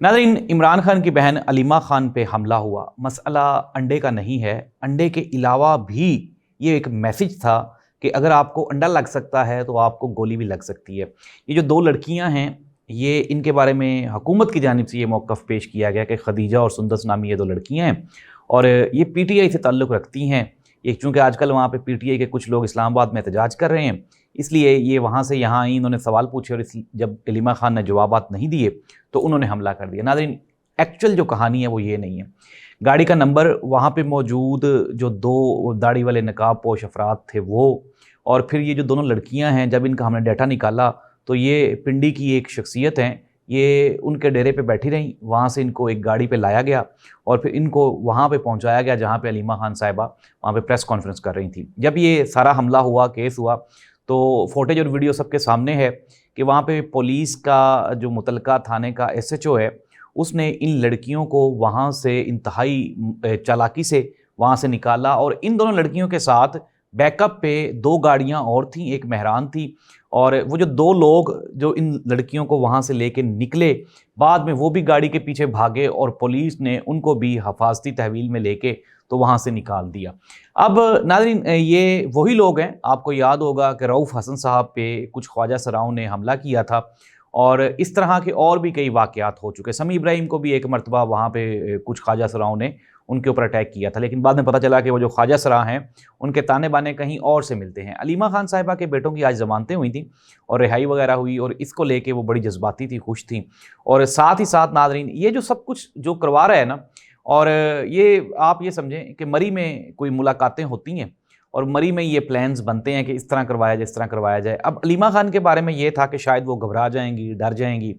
नाज़रीन, इमरान खान की बहन अलीमा खान पे हमला हुआ। मसला अंडे का नहीं है, अंडे के अलावा भी ये एक मैसेज था कि अगर आपको अंडा लग सकता है तो आपको गोली भी लग सकती है। ये जो दो लड़कियां हैं, ये इनके बारे में हुकूमत की जानिब से ये मौक़िफ़ पेश किया गया कि खदीजा और सुंदस नामी ये दो लड़कियां हैं और ये पीटीआई से ताल्लुक़ रखती हैं। ये चूँकि आजकल वहाँ पे पीटीआई के कुछ लोग इस्लामाबाद में एहतजाज कर रहे हैं, इसलिए ये वहाँ से यहाँ आई, इन्होंने सवाल पूछे और जब अलीमा खान ने जवाबात नहीं दिए तो उन्होंने हमला कर दिया। नाज़रीन, एक्चुअल जो कहानी है वो ये नहीं है। गाड़ी का नंबर, वहाँ पे मौजूद जो दो दाढ़ी वाले नकाब पोश अफराद थे वो, और फिर ये जो दोनों लड़कियां हैं, जब इनका हमने डाटा निकाला तो ये पिंडी की एक शख्सियत हैं। ये उनके डेरे पे बैठी रहीं, वहाँ से इनको एक गाड़ी पे लाया गया और फिर इनको वहाँ पे पहुँचाया गया जहाँ पे अलीमा खान साहिबा वहाँ पे प्रेस कॉन्फ्रेंस कर रही थी। जब ये सारा हमला हुआ, केस हुआ, तो फुटेज और वीडियो सबके सामने है कि वहाँ पे पुलिस का जो मुतलका थाने का एसएचओ है, उसने इन लड़कियों को वहाँ से इंतहाई चालाकी से वहाँ से निकाला और इन दोनों लड़कियों के साथ बैकअप पे दो गाड़ियाँ और थीं, एक मेहरान थी, और वो जो दो लोग जो इन लड़कियों को वहाँ से लेके निकले, बाद में वो भी गाड़ी के पीछे भागे और पुलिस ने उनको भी हिफाजती तहवील में लेके तो वहाँ से निकाल दिया। अब नाज़रीन, ये वही लोग हैं, आपको याद होगा कि रऊफ़ हसन साहब पे कुछ ख्वाजा सराओं ने हमला किया था और इस तरह के और भी कई वाक़यात हो चुके। समी इब्राहिम को भी एक मरतबा वहाँ पे कुछ ख्वाजा सराओं ने उनके ऊपर अटैक किया था, लेकिन बाद में पता चला कि वो जो ख्वाजा सरा हैं उनके ताने बाने कहीं और से मिलते हैं। अलीमा खान साहिबा के बेटों की आज ज़मानतें हुई थी और रिहाई वगैरह हुई और इसको लेके वो बड़ी जज्बाती थी, खुश थी। और साथ ही साथ नाज़रीन, ये जो सब कुछ जो करवा रहा है ना, और ये आप ये समझें कि मरी में कोई मुलाकातें होती हैं और मरी में ये प्लान्स बनते हैं कि इस तरह करवाया जाए, इस तरह करवाया जाए। अब अलीमा खान के बारे में ये था कि शायद वो घबरा जाएंगी, डर जाएंगी,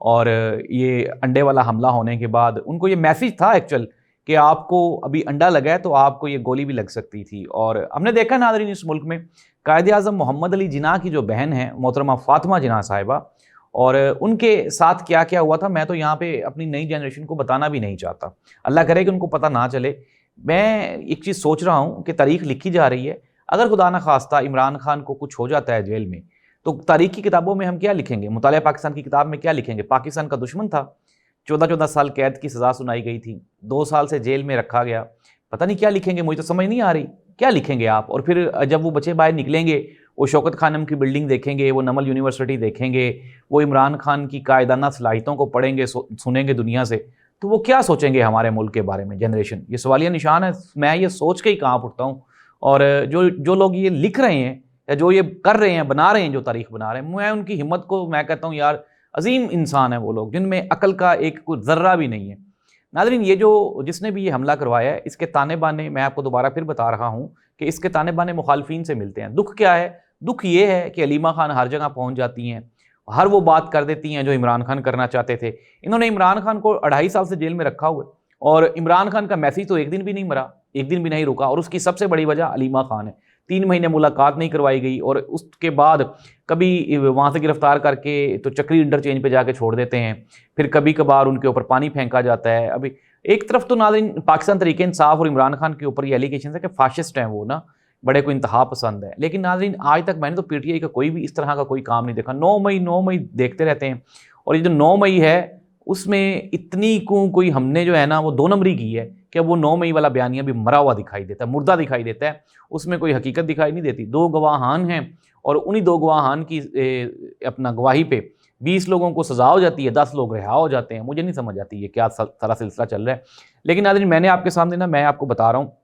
और ये अंडे वाला हमला होने के बाद उनको ये मैसेज था एक्चुअल कि आपको अभी अंडा लगा है तो आपको ये गोली भी लग सकती थी। और हमने देखा नाज़रीन, इस मुल्क में कायद-ए-आज़म मोहम्मद अली जिन्ना की जो बहन है मोहतरमा फ़ातिमा जिन्ना साहिबा, और उनके साथ क्या क्या हुआ था, मैं तो यहाँ पे अपनी नई जनरेशन को बताना भी नहीं चाहता। अल्लाह करे कि उनको पता ना चले। मैं एक चीज़ सोच रहा हूँ कि तारीख़ लिखी जा रही है, अगर खुदा न खास्ता इमरान खान को कुछ हो जाता है जेल में, तो तारीख़ की किताबों में हम क्या लिखेंगे? मुतालिया पाकिस्तान की किताब में क्या लिखेंगे? पाकिस्तान का दुश्मन था, 14-14 साल कैद की सज़ा सुनाई गई थी, 2 साल से जेल में रखा गया। पता नहीं क्या लिखेंगे, मुझे तो समझ नहीं आ रही, क्या लिखेंगे आप? और फिर जब वो बच्चे बाहर निकलेंगे, वो शौकत खानम की बिल्डिंग देखेंगे, वो नमल यूनिवर्सिटी देखेंगे, वो इमरान खान की कायदाना सलाहियतों को पढ़ेंगे, सुनेंगे दुनिया से, तो वो क्या सोचेंगे हमारे मुल्क के बारे में जनरेशन? ये सवालिया निशान है। मैं ये सोच के ही काँप उठता हूँ। और जो जो लोग ये लिख रहे हैं या जो ये कर रहे हैं, बना रहे हैं, जो तारीख़ बना रहे हैं, मैं उनकी हिम्मत को मैं कहता हूँ यार, अजीम इंसान है वो लोग जिनमें अकल का एक कोई ज़र्रा भी नहीं है। नाज़रीन, ये जो जिसने भी ये हमला करवाया है, इसके ताने बाने मैं आपको दोबारा फिर बता रहा हूँ कि इसके ताने बाने मुखालफीन से मिलते हैं। दुख क्या है? दुख ये है कि अलीमा खान हर जगह पहुँच जाती हैं, हर वो बात कर देती हैं जो इमरान खान करना चाहते थे। इन्होंने इमरान खान को 2.5 साल से जेल में रखा हुआ है और इमरान खान का मैसेज तो एक दिन भी नहीं मरा, एक दिन भी नहीं रुका, और उसकी सबसे बड़ी वजह अलीमा खान है। 3 महीने मुलाकात नहीं करवाई गई और उसके बाद कभी वहाँ से गिरफ्तार करके तो चक्री इंटरचेंज पे जाके छोड़ देते हैं, फिर कभी कभार उनके ऊपर पानी फेंका जाता है। अभी एक तरफ तो नाज़रीन पाकिस्तान तहरीक इंसाफ और इमरान खान के ऊपर ये एलिगेशन है कि फाशिस्ट हैं वो ना, बड़े को इंतहा पसंद है, लेकिन नाज़रीन आज तक मैंने तो पीटीआई का कोई भी इस तरह का कोई काम नहीं देखा। 9 मई देखते रहते हैं, और ये जो 9 मई है उसमें इतनी कोई हमने जो है ना वो 2 नंबरी की है कि वो 9 मई वाला बयानिया भी मरा हुआ दिखाई देता है, मुर्दा दिखाई देता है, उसमें कोई हकीकत दिखाई नहीं देती। 2 गवाहान हैं और उन्हीं 2 गवाहान की अपना गवाही पे 20 लोगों को सज़ा हो जाती है, 10 लोग रिहा हो जाते हैं। मुझे नहीं समझ आती ये क्या सारा सिलसिला चल रहा है। लेकिन नाज़रीन, मैंने आपके सामने ना, मैं आपको बता रहा हूँ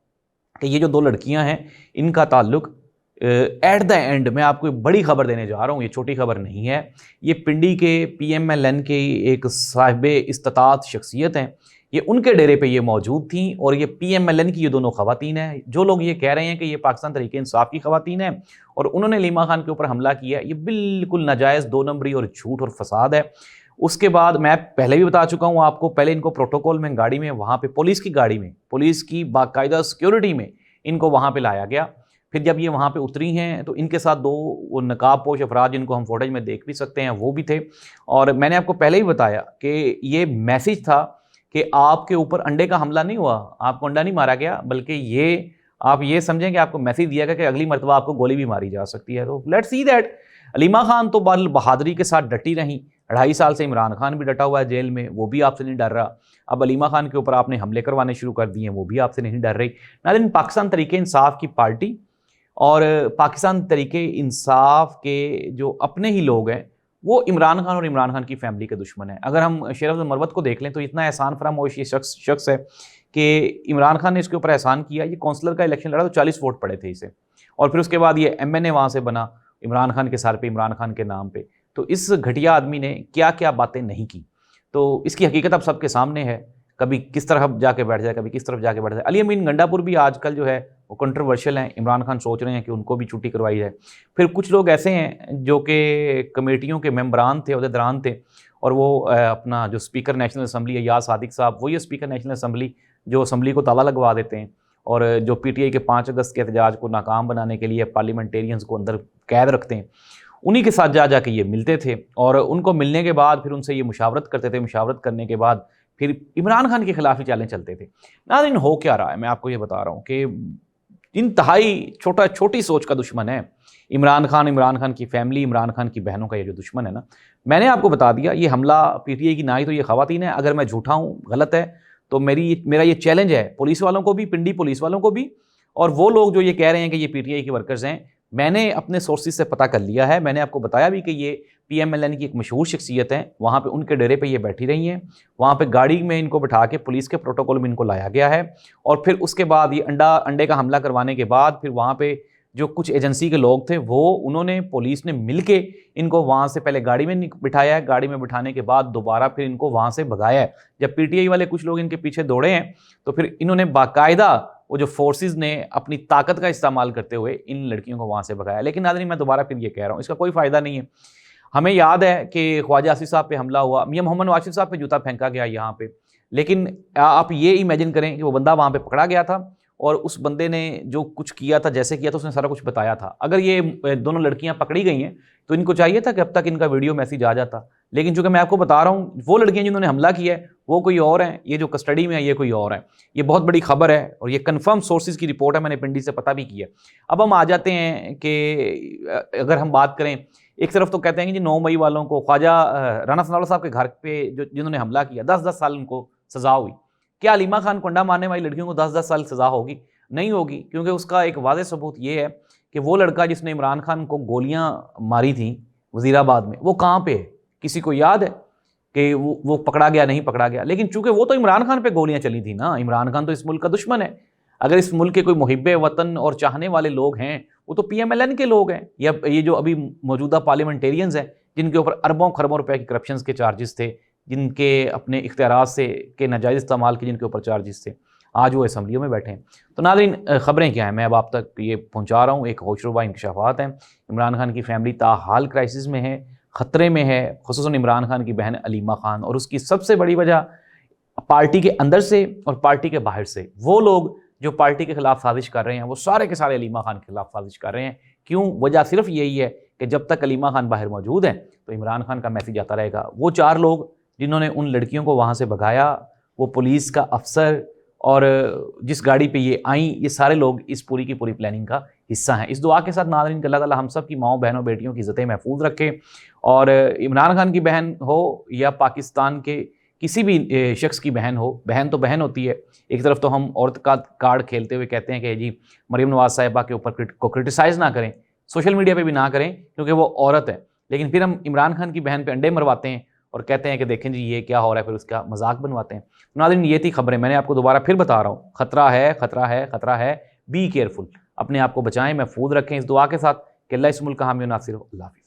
कि ये जो 2 लड़कियां हैं, इनका ताल्लुक एट द एंड मैं आपको एक बड़ी खबर देने जा रहा हूँ, ये छोटी खबर नहीं है। ये पिंडी के PMLN के एक साहिबे इस्तात शख्सियत हैं, ये उनके डेरे पे ये मौजूद थी और ये PMLN की ये दोनों ख़वातीन हैं। जो लोग ये कह रहे हैं कि ये पाकिस्तान तहरीक इंसाफ की ख़वातीन हैं और उन्होंने अलीमा खान के ऊपर हमला किया, ये बिल्कुल नाजायज़ 2 नंबरी और झूठ और फसाद है। उसके बाद मैं पहले भी बता चुका हूँ आपको, पहले इनको प्रोटोकॉल में गाड़ी में, वहाँ पे पुलिस की गाड़ी में, पुलिस की बाकायदा सिक्योरिटी में इनको वहाँ पे लाया गया। फिर जब ये वहाँ पे उतरी हैं तो इनके साथ 2 वो नकाब पोश अफराद, जिनको हम फुटेज में देख भी सकते हैं, वो भी थे। और मैंने आपको पहले ही बताया कि ये मैसेज था कि आपके ऊपर अंडे का हमला नहीं हुआ, आपको अंडा नहीं मारा गया, बल्कि ये आप ये समझें कि आपको मैसेज दिया गया कि अगली मरतबा आपको गोली भी मारी जा सकती है। तो let's see that. Aleema Khan तो बहादुरी के साथ डटी रहीं, 2.5 साल से इमरान खान भी डटा हुआ है जेल में, वो भी आपसे नहीं डर रहा। अब अलीमा खान के ऊपर आपने हमले करवाने शुरू कर दिए, वो भी आपसे नहीं डर रही। नाज़रीन, पाकिस्तान तहरीक इंसाफ की पार्टी और पाकिस्तान तहरीक इंसाफ के जो अपने ही लोग हैं वो इमरान खान और इमरान खान की फैमिली के दुश्मन हैं। अगर हम शेर अफजल मरवत को देख लें तो इतना एहसान फरामोश ये शख्स है कि इमरान खान ने इसके ऊपर एहसान किया। ये काउंसलर का इलेक्शन लड़ा तो 40 वोट पड़े थे इसे, और फिर उसके बाद ये MNA वहाँ से बना इमरान खान के सर पे, इमरान खान के नाम पे। तो इस घटिया आदमी ने क्या क्या बातें नहीं की, तो इसकी हकीकत अब सबके सामने है। कभी किस तरफ जाके बैठ जाए, कभी किस तरफ जाके बैठ जाए। अली अमीन गंडापुर भी आजकल जो है वो कंट्रोवर्शियल हैं। इमरान खान सोच रहे हैं कि उनको भी छुट्टी करवाई जाए। फिर कुछ लोग ऐसे हैं जो कि कमेटियों के मेंबरान थे, अहदेदारान थे, और वो अपना जो स्पीकर नेशनल असम्बली है याद सादिक साहब, वही स्पीकर नेशनल असम्बली जो असम्बली को ताला लगवा देते हैं और जो PTI के 5 अगस्त के एहतजाज को नाकाम बनाने के लिए पार्लियामेंटेरियंस को अंदर कैद रखते हैं, उन्हीं के साथ जा जाके ये मिलते थे और उनको मिलने के बाद फिर उनसे ये मुशावरत करते थे। मुशावरत करने के बाद फिर इमरान खान के खिलाफ ही चालें चलते थे। नाज़रीन, हो क्या रहा है, मैं आपको ये बता रहा हूँ कि इंतहाई छोटी सोच का दुश्मन है इमरान खान की फैमिली, इमरान खान की बहनों का ये जो दुश्मन है ना। मैंने आपको बता दिया ये हमला PTI की ना ही तो ये ख़वातीन है। अगर मैं झूठा हूँ, गलत है, तो मेरा ये चैलेंज है पुलिस वालों को भी, पिंडी पुलिस वालों को भी, और वो लोग जो ये कह रहे हैं कि ये PTI के वर्कर्स हैं, मैंने अपने सोर्सेज से पता कर लिया है। मैंने आपको बताया भी कि ये PMLN की एक मशहूर शख्सियत है, वहाँ पे उनके डेरे पे ये बैठी रही हैं, वहाँ पे गाड़ी में इनको बिठा के पुलिस के प्रोटोकॉल में इनको लाया गया है, और फिर उसके बाद ये अंडे का हमला करवाने के बाद फिर वहाँ पे जो कुछ एजेंसी के लोग थे वो उन्होंने, पुलिस ने मिल के इनको वहाँ से पहले गाड़ी में बिठाया है, गाड़ी में बिठाने के बाद दोबारा फिर इनको वहाँ से भगाया है। जब PTI वाले कुछ लोग इनके पीछे दौड़े हैं तो फिर इन्होंने बाकायदा वो जो फोर्सेस ने अपनी ताकत का इस्तेमाल करते हुए इन लड़कियों को वहाँ से भगाया। लेकिन नाज़रीन, मैं दोबारा फिर ये कह रहा हूँ, इसका कोई फ़ायदा नहीं है। हमें याद है कि ख्वाजा आसिफ साहब पे हमला हुआ, मियां मोहम्मद वासिफ साहब पे जूता फेंका गया यहाँ पे, लेकिन आप ये इमेजिन करें कि वो बंदा वहाँ पे पकड़ा गया था और उस बंदे ने जो कुछ किया था, जैसे किया था, उसने सारा कुछ बताया था। अगर ये दोनों लड़कियां पकड़ी गई हैं तो इनको चाहिए था कि अब तक इनका वीडियो मैसेज आ जाता, लेकिन चूंकि मैं आपको बता रहा हूँ वो लड़कियां जिन्होंने हमला किया है वो कोई और हैं, ये जो कस्टडी में है ये कोई और है। ये बहुत बड़ी खबर है और ये कन्फर्म सोर्सेज की रिपोर्ट है, मैंने पिंडी से पता भी किया। अब हम आ जाते हैं कि अगर हम बात करें, एक तरफ तो कहते हैं कि जी 9 मई वालों को ख्वाजा राना सनाउल्लाह साहब के घर पे जिन्होंने हमला किया 10-10 साल उनको सजा हुई। क्या अलीमा खान को अंडा मारने वाली लड़कियों को 10-10 साल सजा होगी? नहीं होगी, क्योंकि उसका एक वाज़ेह सबूत ये है कि वो लड़का जिसने इमरान खान को गोलियां मारी थी वजीराबाद में, वो कहाँ पे है? किसी को याद है कि वो पकड़ा गया, नहीं पकड़ा गया? लेकिन चूंकि वो तो इमरान खान पे गोलियां चली थी ना, इमरान खान तो इस मुल्क का दुश्मन है। अगर इस मुल्क के कोई मुहिब्बे वतन और चाहने वाले लोग हैं वो तो PMLN के लोग हैं, या ये जो अभी मौजूदा पार्लियामेंटेरियंस हैं जिनके ऊपर अरबों खरबों रुपए के करप्शन के चार्जेस थे, जिनके अपने इख्तियारात से के नाजायज़ इस्तेमाल के जिनके ऊपर चार्जेस थे, आज वो असम्बलियों में बैठे हैं। तो नाज़रीन, ख़बरें क्या हैं, मैं अब आप तक ये पहुँचा रहा हूँ। एक होशरुबा इंकशाफात हैं। इमरान खान की फैमिली ताहाल क्राइसिस में है, ख़तरे में है, खुसूसन इमरान खान की बहन अलीमा खान, और उसकी सबसे बड़ी वजह पार्टी के अंदर से और पार्टी के बाहर से वो लोग जो पार्टी के खिलाफ साजिश कर रहे हैं, वो सारे के सारे अलीमा खान के खिलाफ साजिश कर रहे हैं। क्यों? वजह सिर्फ यही है कि जब तक अलीमा खान बाहर मौजूद हैं तो इमरान खान का मैसेज आता रहेगा। वो 4 लोग जिन्होंने उन लड़कियों को वहाँ से भगाया, वो पुलिस का अफसर और जिस गाड़ी पे ये आई, ये सारे लोग इस पूरी की पूरी प्लानिंग का हिस्सा हैं। इस दुआ के साथ नाज़रीन, अल्लाह ताला हम सब की माओ बहनों बेटियों की इज़्ज़तें महफूज रखे, और इमरान खान की बहन हो या पाकिस्तान के किसी भी शख्स की बहन हो, बहन तो बहन होती है। एक तरफ तो हम औरत का कार्ड खेलते हुए कहते हैं कि जी मरीम नवाज़ साहिबा के ऊपर को क्रिटिसाइज़ ना करें, सोशल मीडिया पे भी ना करें क्योंकि वो औरत है, लेकिन फिर हम इमरान खान की बहन पे अंडे मरवाते हैं और कहते हैं कि देखें जी ये क्या हो रहा है, फिर उसका मजाक बनवाते हैं। नाज़रीन, ये थी खबरें। मैंने आपको दोबारा फिर बता रहा हूँ, खतरा है, खतरा है, खतरा है। बी केयरफुल, अपने आप को बचाएं, महफूज रखें इस दुआ के साथ कि अल्लाह इस मुल्क का हामी नासिर हो। अल्लाह हाफ़िज़।